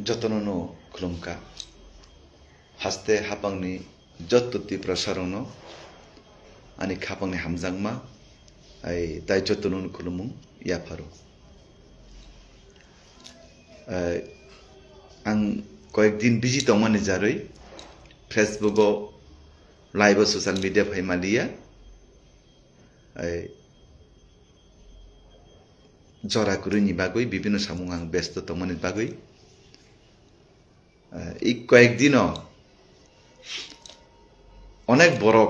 যতননো খুলুমকা হাস্তে হাপাংনি যত্ততি প্রসারণ ani khapangni hamjangma ai dai jotonun khulumung yafaru ang কয়েকদিন busy তমানে যারই Facebook live social media ফাইমালিয়া জরা কুরুনি বাগৈ বিভিন্ন সামুং আং ব্যস্ত তমানে বাগৈ এই কয়েকদিন অনেক বড়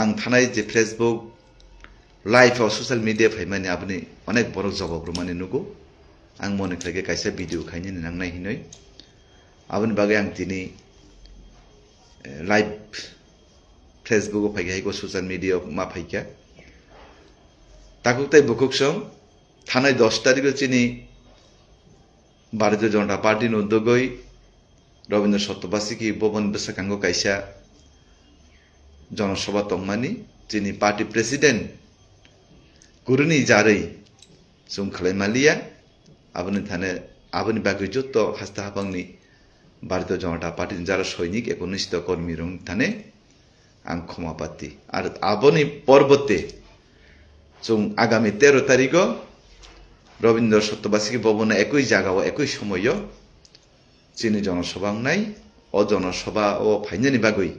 আং থানায় যে ফেসবুক লাইভ সোশ্যাল মিডিয়া ফাইমানি আপনি অনেক বড় জবাব মানে নুগো আং মনে থাকে কাইসা ভিডিও খাইনি নাংনাই হিনই আপনি বাগে আং তিনি লাইভ ফেসবুক ফাইকা হাইগো সোশ্যাল মিডিয়া মা ফাইকা তাকু তাই বুকুক সং থানায় 10 তারিখ চিনি ভারতীয় জনতা পার্টির উদ্যোগই রবীন্দ্র সত্যবাসীকি ভবন বেসাকাঙ্গ কাইসা জনসভা তংমানি যিনি পার্টি প্রেসিডেন্ট গুরুনি জারই সুম খালাইমালিয়া আপনি থানে আপনি বাকি যত হাস্তা হাপাংনি ভারতীয় জনতা পার্টি যারা সৈনিক একনিষ্ঠ কর্মী রং থানে আং ক্ষমাপাতি আর আপনি পর্বতে সুম আগামী 13 তারিখ রবীন্দ্র সত্যবাসী ভবনে একই জায়গা একই সময় চিনি জনসভা নাই ও জনসভা ও ফাইনানি বাগৈ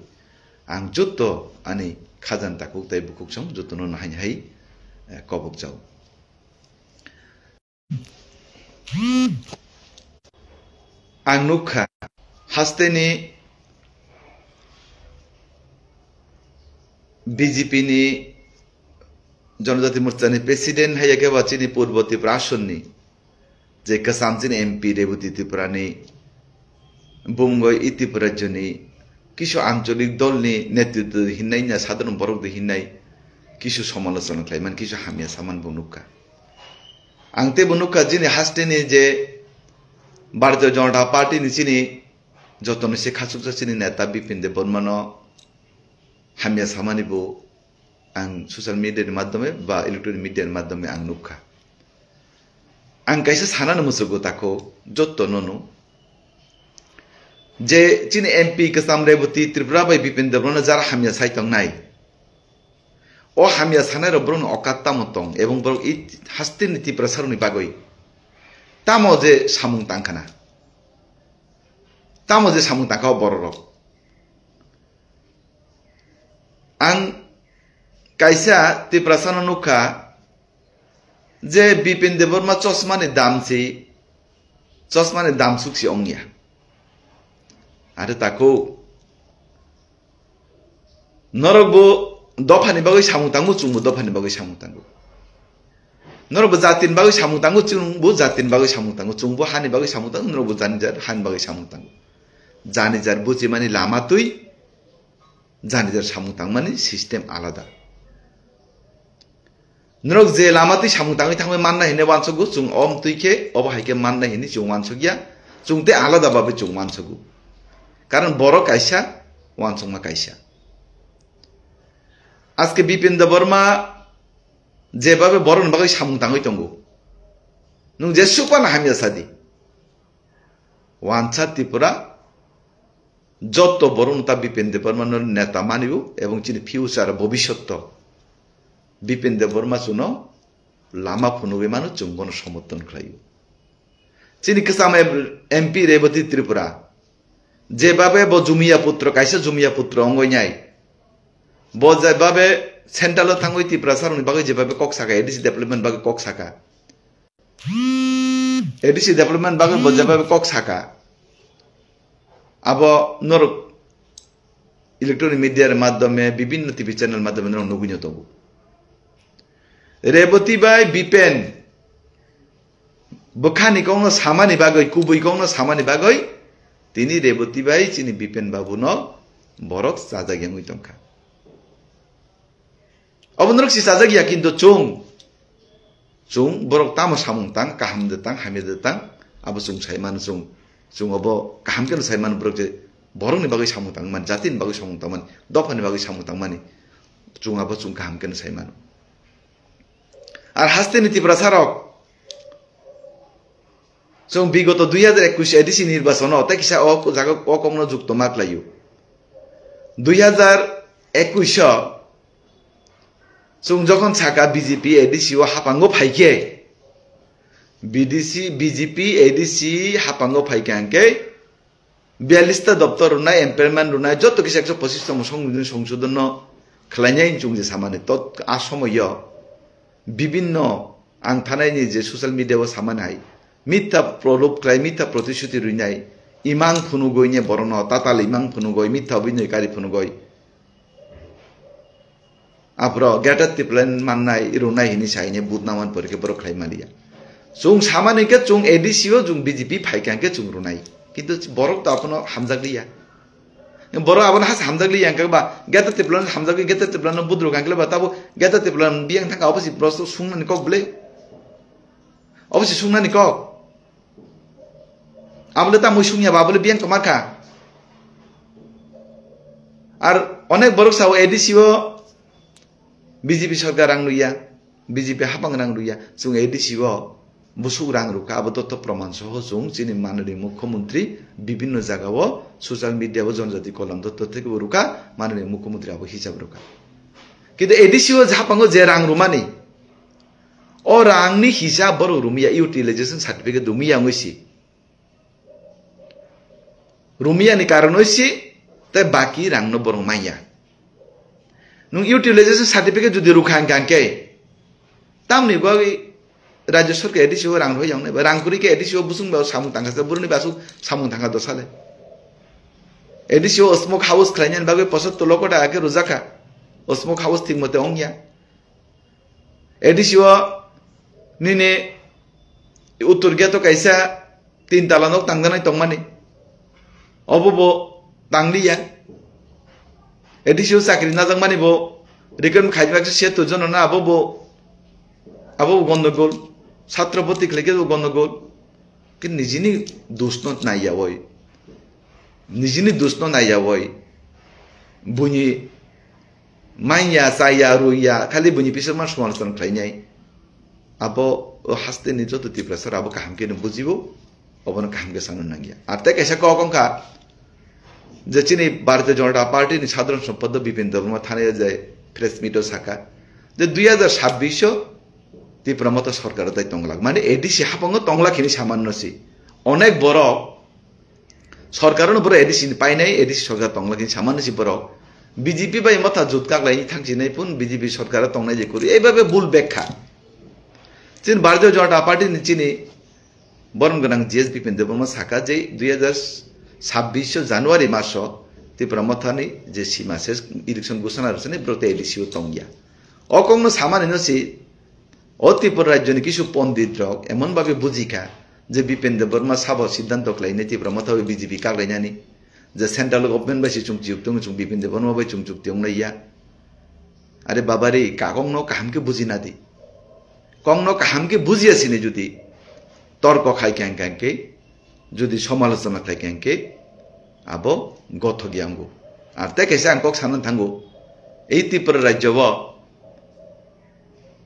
আং যত আনি খাজান তাকুক তাই বুকুক সং যতন নাহাই হাই কবক যাও আং নুখা হাস্তেনি বিজেপি নি জনজাতি মোর্চানি প্রেসিডেন্ট হাইয়াকে বাচিনি পূর্ব ত্রিপুরা আসননি যে কাসামচিনি এমপি রেবতী ত্রিপুরানি বুমগয় ত্রিপুরা রাজ্যনি কিছু আঞ্চলিক দলনি নেতৃত্ব হিন্নাই না সাধারণ বরক হিন্নাই কিছু সমালোচনা খাইমান কিছু হামিয়া সামান বনুকা আংতে বনুকা যিনি হাস্টেনি যে ভারতীয় জনতা পার্টি নিচিনি যতন সে খাসুকসা চিনি নেতা বিপিন দেব বর্মন হামিয়া সামানিবো আং সোশ্যাল মিডিয়ার মাধ্যমে বা ইলেকট্রনিক মিডিয়ার মাধ্যমে আং নুখা আং কাইসা সানানো মুসুগো তাকো যত ননু যে চিনি এমপি কাসাম রেবতী ত্রিপুরা বাই বিপিন দেবরণ যারা হামিয়া সাইতং নাই ও হামিয়া সানার ব্রণ অকাত্তামতং এবং বরং ই হাস্তি নীতি প্রসারণী বাগৈ তামো যে সামুং তাংখানা তামো যে সামুং তাংখাও বড় রক আং কাইসা ত্রিপুরা সানো নুখা যে বিপিন দেববর্মা চশমানি দাম সুকসি অংয়া आरो ताको नरकबो दफानि बागै सामुतांगु चुंबो दफानि बागै सामुतांगु नरकबो जातिन बागै सामुतांगु चुंबो जातिन बागै सामुतांगु चुंबो हानि बागै सामुतांगु नरकबो जानिजार हानि बागै सामुतांगु जानिजार बुझि मानि लामा तुई जानिजार सामुतां मानि सिस्टेम आलादा नरक जे लामा तुई सामुतांगै थांबाय मानना हिने वानसगु चुं अम तुइके अब हाइके मानना हिनि चुं वानसगिया चुंते आलादा बाबे चुं वानसगु कारण बड़ कायसा वानसंमा कायसा आज के बिपिन देबबर्मा जेबाबे बरन बागै सामुं तांगै तंगौ नों जेसुपान हामिया सादि वानसा त्रिपुरा যত বরণ তা বিপিন দেববর্মার নেতা মানিব এবং চিনি ফিউচার ভবিষ্যৎ বিপিন দেববর্মা চুনো লামা ফুনুবে মানুষ চুম্বন সমর্থন খাইব চিনি কাসাম এমপি রেবতী ত্রিপুরা যেভাবে ব জুমিয়া পুত্র কাইসা জুমিয়া পুত্র অঙ্গই নাই ব যেভাবে সেন্ট্রাল থাঙ্গই ত্রিপুরা সারনি বাগে যেভাবে কক সাকা এডিসি ডেভেলপমেন্ট বাগে কক সাকা এডিসি ডেভেলপমেন্ট বাগে ব যেভাবে কক সাকা আবো নর ইলেকট্রনিক মিডিয়ার মাধ্যমে বিভিন্ন টিভি চ্যানেল মাধ্যমে নগুইনো তবু রেবতী বাই বিপেন বখানি কংনো সামানি বাগৈ কুবুই কংনো সামানি বাগৈ তিনি রেবতী বাই চিনি বিপেন বাবু ন বরক সাজাগিয়া মুইতংখা অবনরক সি সাজাগিয়া কিন্তু চুং বরক তামো সামুং তাং কাহাম দে তাং হামে দে তাং আবো চুং সাইমান চুং অবো কাহাম কেন সাইমান বরক যে বরংনি বাগৈ সামুং তাং মান জাতিন বাগৈ সামুং তাং মান দফানি বাগৈ সামুং তাং মানি চুং আবো চুং কাহাম কেন সাইমান আর হাস্তে নীতি প্রসারক जों বিগত 2021 এডিসি নির্বাচন অতে কিসা জায়গা অকমন যুক্ত মাতলাইও 2021 जों যখন ছাকা বিজেপি এডিসি ও হাপাঙ্গো ফাইকে বিজেপি এডিসি হাপাঙ্গো ফাইকে আঙ্কে 42টা দপ্তর রুনাই এমপ্লয়মেন্ট রুনাই যত কিছু 125তম সংশোধন খালাইনাই जों যে সামানে তত আসময় বিভিন্ন आं थानायनि जे ससियेल मिडियाआव सामानाय मिथ्या प्रलोभ खालाय मिथ्या प्रतिश्रुति रुइनाय इमां फुनुगयनि बरन ताताल इमां फुनुगय मिथ्या अभिनयकारी फुनुगय आप्र गेटाति प्लेन माननाय रुनाय हिनि साइने बुदनामान परिके बर खालाय मालिया जों सामानिके जों एडिसिओ जों बीजेपी फाइकांके जों रुनाय किन्तु बरक त आपनो हामजागलिया बर आबन हास हामजागलिया अंकबा गेटाति प्लेन हामजागलि गेटाति प्लेन बुद्रु गांकले बताबो गेटाति प्लेन बियां थांगा अबसि प्रस्त सुंनानि कबले अबसि सुंनानि क आबले ता मुसुंया बाबले बियां कमारखा आर अनेक बरक साव एडिसिओ बीजेपी सरकार रां रुइया बीजेपी हापांग रां रुइया जों एडिसिओ बुसु रां रुका अब तथ्य प्रमाण सह जों चिनि माननीय मुख्यमंत्री विभिन्न जायगाव सोशल मीडिया जनजाति कलम तथ्य থেকে रुका माननीय मुख्यमंत्री अब हिसाब रुका किन्तु एडिसिओ हापांगो जे रां रुमानि ओ रांनि हिसाब बर रुमिया यूटिलाइजेशन सर्टिफिकेट रुमिया ngisi रुमिया नि कारण होइसि ते बाकी रां न बर माया नु यूटिलाइजेशन सर्टिफिकेट जुदि रुखां गांके तामनि गय राज्य सरकार एडिसिओ रां होय यांने रांकुरि के एडिसिओ बुसुं बा सामु थांगासे बुरनि बासु सामु थांगा दसाले एडिसिओ स्मोक हाउस खालायनायनि बागै 75 लख टाका रुजाखा स्मोक हाउस थिक मते अंगिया एडिसिओ निने उत्तर गया तो कैसा 3 तालानक तांगनाय तंगमानि अबो तांलिया एडिसिओ चाकरि नाजांमानि बो रिकम खाइबाक से तो जन ना अबो गन्डगोल छात्रपति खलेके गन्डगोल कि निजिनि दोषन नायावय निजिनि दोषन नायावय बुनि माइया साया रुइया खाली बुनि पिसर मान समालोचना खालायनाय आबो हास्ते निजो तो तिप्रासर आबो कामके न बुजिबो अबन कामके सानो नागिया आते कैसा ककंका जे चिनि भारतीय जनता पार्टी नि साधारण सम्पादक विपिन देबबर्मा थाने जाय प्रेस मिटो साका जे 2026 तिप्रामत सरकार ताई तंगलाक माने एडिसि हापांगो तंगलाखिनि सामान्यसि अनेक बर सरकारनो बर एडिसि पाइनाय एडिसि सरकार तंगलाखिनि सामान्यसि बर बीजेपी बाय मथा जुतकालायनि थांजिनाय पुन बीजेपी सरकार तंगनाय जे करि एबाबे बुल बेखा चिन भारतीय जनता पार्टी नि चिनि बरम गनां जीएस विपिन देबबर्मा साका जे 2026 জানুয়ারি মাস तिप्रामथानि जे सीमा से इलेक्शन घोषणा रचने ब्रते एडिसिओ तंगिया अकंगनो सामान्यसि अतिपुर राज्यनि किछु पण्डित रक एमन भाबे बुजिखा जे विपिन देबबर्मा साब सिद्धांत खालायनाय तिप्रामथा बीजेपी कागलायनानि जे सेंट्रल गवर्नमेंट बासि चुंगजिउक्तों चुं विपिन देबबर्मा बाय चुंगजुक्तिंनाया अरे बाबारे कागंनो कामके बुजिना दि कंगनो कामके बुजियासिने जुदि तर्क खाइकांके जुदि समालोचना खाइकांके आबो गथ गियांगो आर ते कैसे आंकक सानन थांगो এই त्रिपुरा राज्यव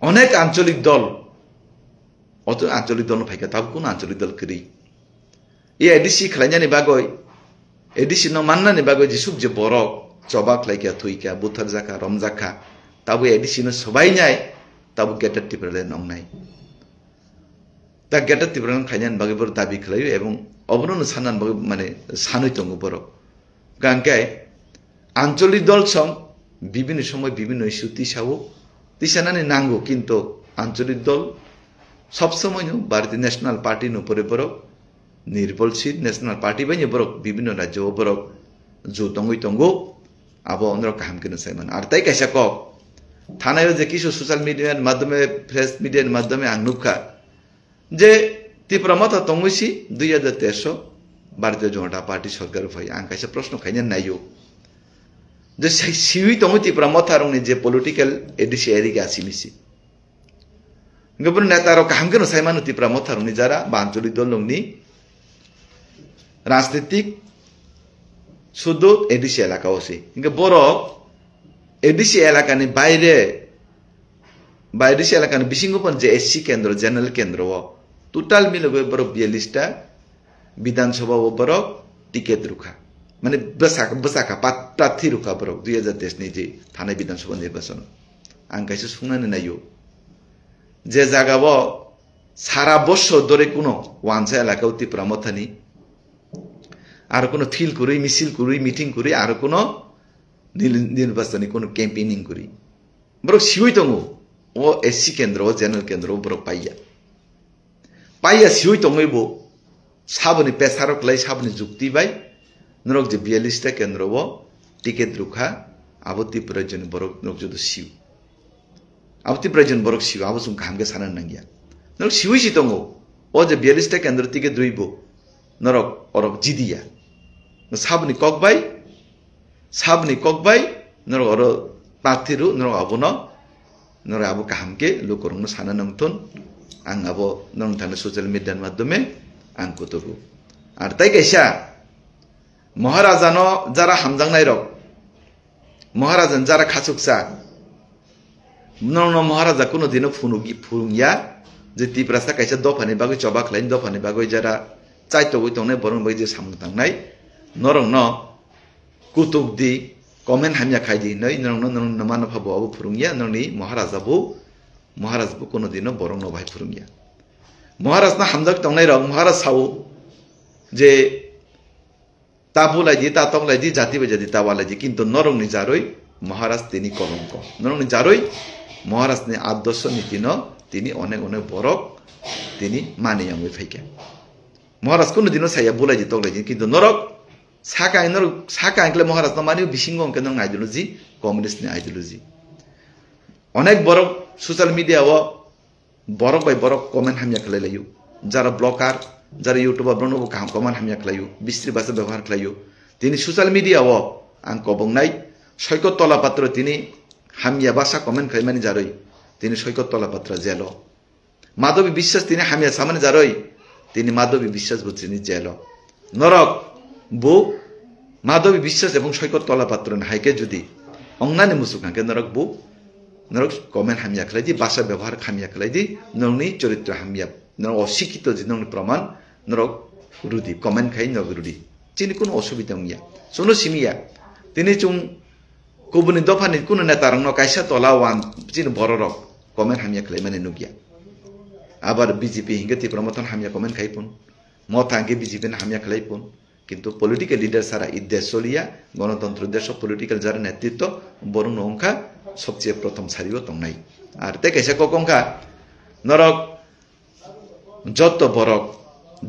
अनेक आंचलिक दल अत आंचलिक दल फाइका ताब कोन आंचलिक दल करी ए एडिसि खालायनानि बागै एडिसि न माननानि बागै जिसुक जे बरक चबाक लायका थुइका बुथार जाखा रमजाखा ताबो एडिसि न सबायनाय ताबो गेटार त्रिपुरा नंनाय दा गेटार त्रिपुरा खायनानि बागै बर दाबि खालायो एवं अबरन साननान बागै माने सानै दङ बर गांके आंचलिक दल सं विभिन्न समय विभिन्न इस्यु तिसावो तिसानानि नांगो किन्तु आंचलिक दल सब समय भारतीय नेशनल पार्टी न परे बर निर्बलशील नेशनल पार्टी बाय बर विभिन्न राज्य बर जो दंगै दंगो आबो अंद्र काम किन साइमान आर ताई कैसा क थानायो जे किछु सोशल मीडिया माध्यमे प्रेस मीडिया माध्यमे आंगनुखा जे तिप्रामथा तंगैसि 2013 भारतीय जनता पार्टी सरकार भई आं कैसा प्रश्न खाइन नायो जे सिवि तंगै तिप्रामथा रंनि जे पॉलिटिकल एडिसि एरिगा सिमिसि गबर नेतारो काम किन साइमान तिप्रामथा रंनि जारा बांचलिक दल नंनि राजनीतिक शुद्ध एडिसि एलाका होसि इंगे बरो एडिसि एलाकानि बाइरे बाइडिसि एलाकानि बिसिंगोपन जे एससी केंद्र जनरल केंद्र हो টোটাল মিলবে বরক 42টা বিধানসভা বরক টিকেট রুখা মানে বসাকা প্রার্থী রুখা বরক 2023 ni যে থানায় বিধানসভা নির্বাচন আং কাইছে শুনানি নাইও যে জায়গাব সারা বছর ধরে কোনো ওয়ানসা এলাকাও ত্রিপুরা মথানি আর কোনো ফিল করি মিছিল করি মিটিং করি আর কোনো নির্বাচনী কোনো ক্যাম্পেইনিং করি বরক সিউই দङ ও এসসি কেন্দ্র জেনারেল কেন্দ্র বরক পাইয়া সিউই দङইব সাবনি পেসারক লাই সাবনি যুক্তি বাই নরক যে 42টা কেন্দ্র টিকেট রুখা আবো ত্রিপুরা জন বরক নরক যদ সিউ আবো ত্রিপুরা জন বরক সিউ আবো সুম কামগে সানান নাঙ্গিয়া নরক সিউই সি দङ ও যে 42টা কেন্দ্র টিকেট দুইব নরক অরক জিদিয়া সাবনি ককবাই নরক অর প্রার্থীরু নরক আবো নরক আবো কাহামকে লোকরং সানা নংথন আং আবো নরং থানে সোশ্যাল মিডিয়ার মাধ্যমে আং কতবো আর তাই কাইসা মহারাজানো যারা হামজাংনাই রক মহারাজান যারা খাচুকসা নরং মহারাজা কোনো দিনও ফুরুংয়া যে ত্রিপুরাসা কাইসা দফানি বাগৈ চবাক লাইন দফানি বাগৈ যারা চাইতগৈ তংনাই বরং বাই যে সামুং তাংনাই নরং ন কুতুক দি কমেন্ট হামিয়া খাইদি নই নরং নমান ভাবো আবো ফুরুংয়া নরনি মহারাজ বো কোনো দিনও বরং ন ভাই ফুরুংয়া মহারাজ না হামজাক তংনাই রক মহারাজ সাও যে তাবু লাইদি তাতক লাইদি জাতি বাই জাতি তাওয়া লাইদি কিন্তু নরং নি জারই মহারাজ তিনি কলঙ্ক নরং নি জারই মহারাজ নি আদর্শ নীতি ন তিনি অনেক বরক তিনি মানিয়ামই ফাইকা মহারাজ কোনো দিনও সাইয়া বুলাইদি তকলাইদি কিন্তু নরক সাকা আইকলে মহারাজ ন মানিও বিসিঙ্গ অঙ্কে নরং আইডিওলজি কমিউনিস্ট নি আইডিওলজি অনেক বরক social media Borok by Borok comment হামিয়া খালাইলাইও যারা ব্লগার যারা ইউটিউবার ব্রনবো কাহাম কমেন্ট হামিয়া খালাইও বিস্ত্রি ভাষা ব্যবহার খালাইও তিনি সোশ্যাল মিডিয়া আং কবংনাই সৈকত তলাপাত্র তিনি হামিয়া ভাষা কমেন্ট খাইমানি জারই তিনি সৈকত তলাপাত্র জেল মাধবী বিশ্বাস তিনি হামিয়া সামানে জারই তিনি মাধবী বিশ্বাস বুঝছেনি জেল নরক বু মাধবী বিশ্বাস এবং সৈকত তলাপাত্র হাইকে যদি অংনানি মুসুকাঙ্কে নরক বু নরক কমেন্ট হামিয়া খালাইদি ভাষা ব্যবহার হামিয়া খালাইদি নরনি চরিত্র হামিয়া নরক অশিক্ষিত যে নরনি প্রমাণ নরক রুদি কমেন্ট খাই নরক রুদি চিনি কোনো অসুবিধা গিয়া শোনো সিমিয়া তিনি চুং কুবুনি দফানি কোনো নেতা রং কাইসা তলা ওয়ান চিনি বড় রক কমেন্ট হামিয়া খালাই মানে নুগিয়া আবার বিজেপি হিঙ্গে ত্রিপুরা মতন হামিয়া কমেন্ট খাইপুন মত হাঙ্গে বিজেপি হামিয়া খালাইপুন কিন্তু পলিটিক্যাল লিডার সারা ই দেশ চলিয়া গণতন্ত্র দেশ পলিটিক্যাল যারা নেতৃত্ব বরং নংখা সবচেয়ে প্রথম সারিও তংনাই আর তে কাইসা ককংখা নরক যত বরক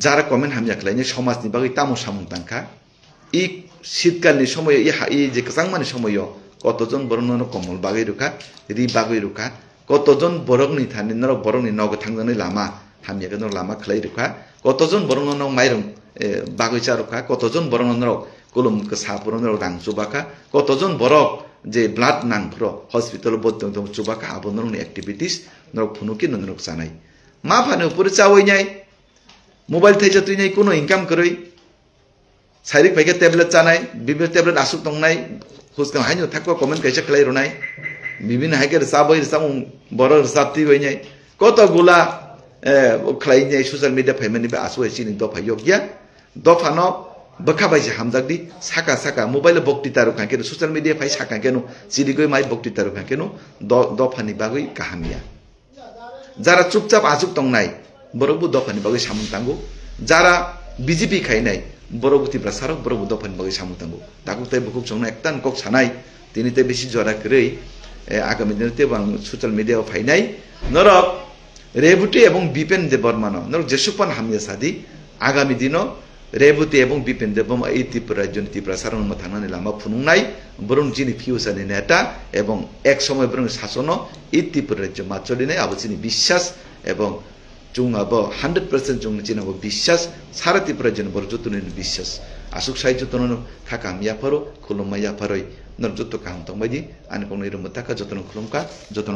যারা কমেন্ট হামিয়া খালাইনি সমাজনি বাগৈ তামো সামুং তাংখা ই শীতকালনি সময় ই যে কাংমানি সময় কতজন বরং কমল বাগৈ রুখা রি বাগৈ রুখা কতজন বরংনি থানি নরক বরংনি নগ থাংজানি লামা হামিয়া নরক লামা খালাই রুখা কতজন বরং নরক মাইরং বাগৈচা রুখা কতজন বরং নরক কলম সাপুর নরক রাং চুবাকা কতজন বরক যে ব্লাড নাংফ্র হসপিটাল বদ্ধ চুবাকা আবো নরক অ্যাক্টিভিটিস নরক ফুনুকি নরক জানাই মা ফানে উপরে চাওই নাই মোবাইল থাইছে তুই নাই কোনো ইনকাম করই শারীরিক ভাইকে ট্যাবলেট চানাই বিভিন্ন ট্যাবলেট আসুক তংনাই খুঁজকাম হাইনো থাকো কমেন্ট কাইসা খেলাই রনাই বিভিন্ন হাইকের চাবই চামুং বড় চাপতি হই নাই কতগুলা খেলাই নাই সোশ্যাল মিডিয়া ফাইমানি আসু হয়েছি দফাইও গিয়া দফানো বখাবাইছে হামজাকদি সাকা মোবাইলে বক্তৃতা রুখা কেন সোশ্যাল মিডিয়া ফাই সাকা কেন চিরিগৈ মাই বক্তৃতা রুখা কেন দফানি বাগৈ কাহামিয়া যারা চুপচাপ আসুক তংনাই বরবু দফানি বাগৈ সামুং তাঙ্গু যারা বিজেপি খাই নাই বরবু ত্রিপুরা সারক বরবু দফানি বাগৈ সামুং তাঙ্গু তাকু তাই বুকুক সংনা একটান কক সানাই তিনি তাই বেশি জরা করেই আগামী দিনতে সোশ্যাল মিডিয়া ফাইনাই নরক রেবুটি এবং বিপেন দেববর্মান নরক যেসুপান হামিয়া সাদি আগামী দিন রেবুটি এবং বিপেন দেববর্মা এই ত্রিপুরা রাজ্য ত্রিপুরা সারণ থানানি লামা ফুনুংনাই বরং যিনি ফিউচারনি নেতা এবং এক সময় বরং শাসন এই ত্রিপুরা রাজ্য মা চলিনাই আবো যিনি বিশ্বাস এবং চুং আবো 100% চুং চিনাবো বিশ্বাস সারা ত্রিপুরা রাজ্য বড় যতনি বিশ্বাস আসুক সাই যতন থাকা মিয়াফারো খুলুম মাইয়াফারই নর যত কাহাম তংবাইদি আনি কোনো এরম থাকা যতন খুলুমকা যতন